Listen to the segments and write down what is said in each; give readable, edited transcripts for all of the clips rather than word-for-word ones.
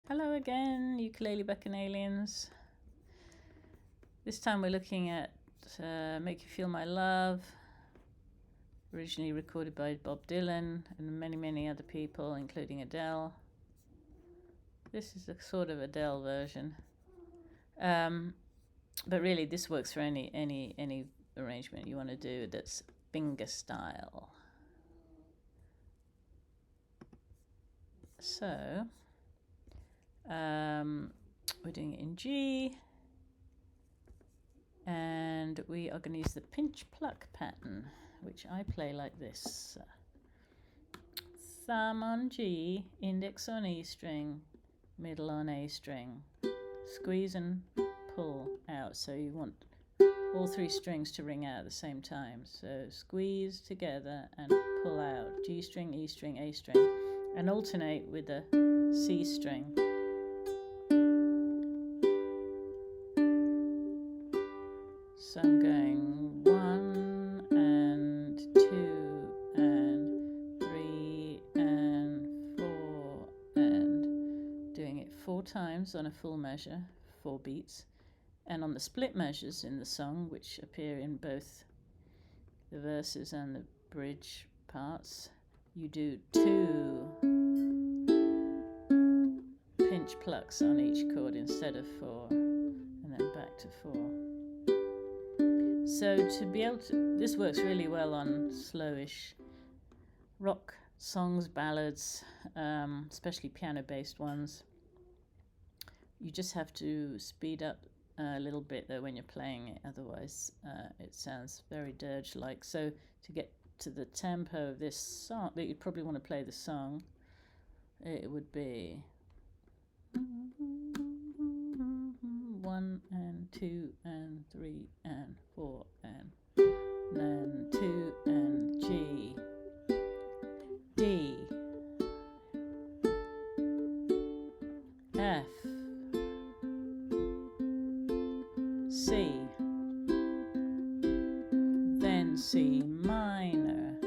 Hello again, ukulele bacchanalians. This time we're looking at Make You Feel My Love, originally recorded by Bob Dylan and many other people, including Adele. This is a sort of Adele version, but really this works for any arrangement you want to do that's fingerstyle. So we're doing it in G, and we are going to use the pinch-pluck pattern, which I play like this. Thumb on G, index on E string, middle on A string. Squeeze and pull out, so you want all three strings to ring out at the same time. So squeeze together and pull out, G string, E string, A string, and alternate with the C string. So I'm going 1 and 2 and 3 and 4 and doing it 4 times on a full measure, 4 beats. And on the split measures in the song, which appear in both the verses and the bridge parts, you do 2 pinch plucks on each chord instead of 4, and then back to 4. So to be able to, this works really well on slowish rock songs, ballads, especially piano-based ones. You just have to speed up a little bit though when you're playing it, otherwise it sounds very dirge-like. So to get to the tempo of this song, that you'd probably want to play the song, it would be 1 and 2 and 3 and 4 and then 2 and G, D, F, C, then C minor,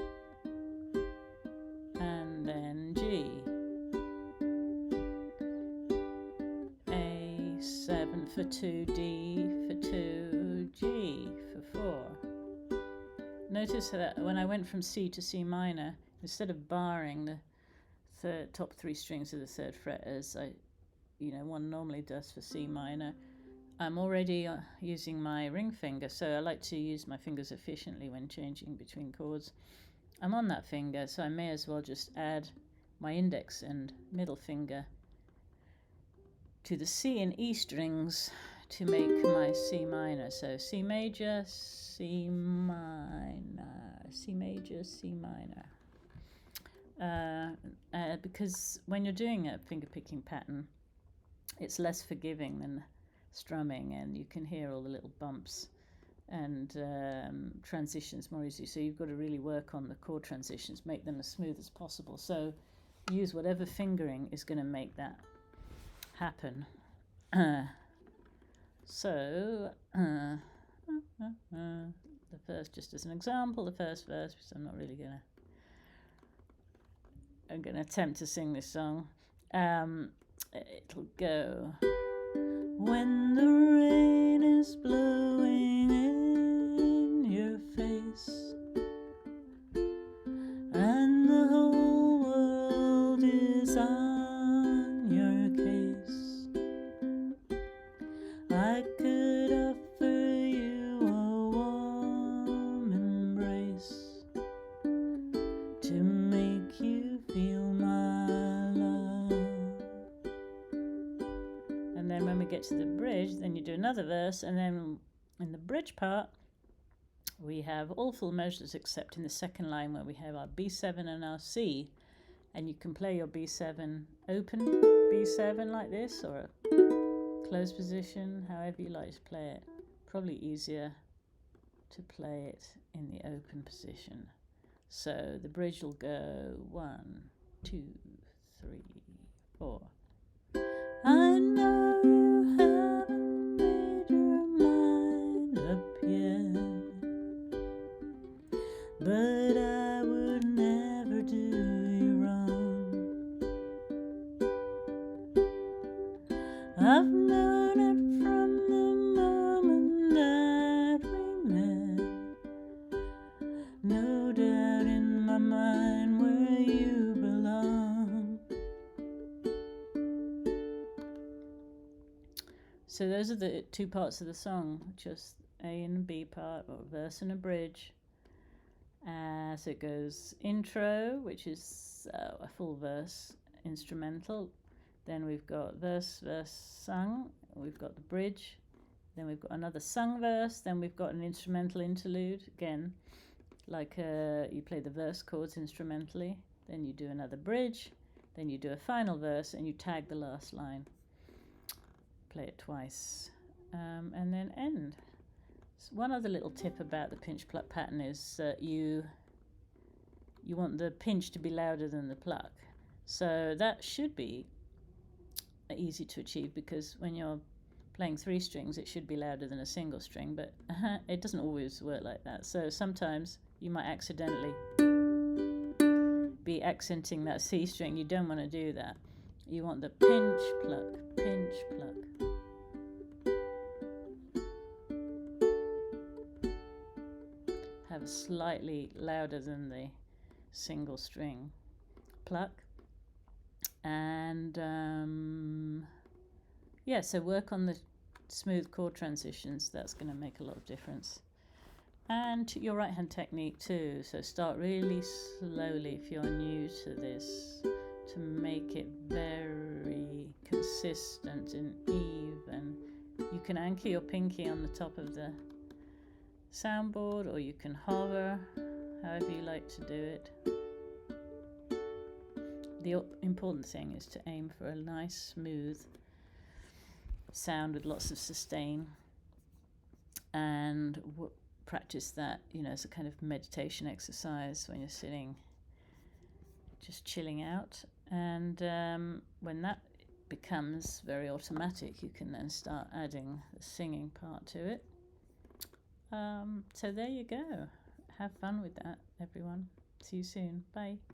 and then G, A, 7 for 2, D for 2, G for 4. Notice that when I went from C to C minor, instead of barring the top 3 strings of the 3rd fret as one normally does for C minor, I'm already using my ring finger, so I like to use my fingers efficiently when changing between chords. I'm on that finger, so I may as well just add my index and middle finger to the C and E strings to make my C minor. So C major, C minor, C major, C minor. Because when you're doing a finger picking pattern, it's less forgiving than strumming, and you can hear all the little bumps and transitions more easily. So you've got to really work on the chord transitions, make them as smooth as possible. So use whatever fingering is going to make that happen. So the first, just as an example, the first verse, because I'm not really I'm gonna attempt to sing this song. It'll go, when the rain is blowing in your face and the whole world is on your case, I could offer you a warm embrace to make you feel my love. And then when we get to the bridge, then you do another verse, and then in the bridge part we have all full measures except in the second line where we have our B7 and our C, and you can play your B7 open B7 like this, or a closed position, however you like to play it. Probably easier to play it in the open position. So the bridge will go 1, 2, 3, 4. I know you haven't made your mind up yet, but I would never do you wrong. I've known it from the moment that we met. No doubt in my mind where you belong. So those are the two parts of the song, just A and B part, or verse and a bridge. So it goes intro, which is a full verse instrumental. Then we've got verse, sung. We've got the bridge. Then we've got another sung verse. Then we've got an instrumental interlude. Again, like you play the verse chords instrumentally. Then you do another bridge. Then you do a final verse and you tag the last line. Play it twice. And then end. So one other little tip about the pinch-pluck pattern is that you want the pinch to be louder than the pluck. So that should be easy to achieve, because when you're playing 3 strings it should be louder than a single string, but it doesn't always work like that. So sometimes you might accidentally be accenting that C string. You don't want to do that. You want the pinch-pluck, pinch-pluck. Have slightly louder than the single string pluck. And yeah, so work on the smooth chord transitions. That's going to make a lot of difference. And your right hand technique too. So start really slowly if you're new to this, to make it very consistent and even. You can anchor your pinky on the top of the soundboard, or you can hover, however you like to do it. The important thing is to aim for a nice smooth sound with lots of sustain, and practice that, as a kind of meditation exercise when you're sitting just chilling out. And when that becomes very automatic, you can then start adding the singing part to it. So there you go. Have fun with that, everyone. See you soon. Bye.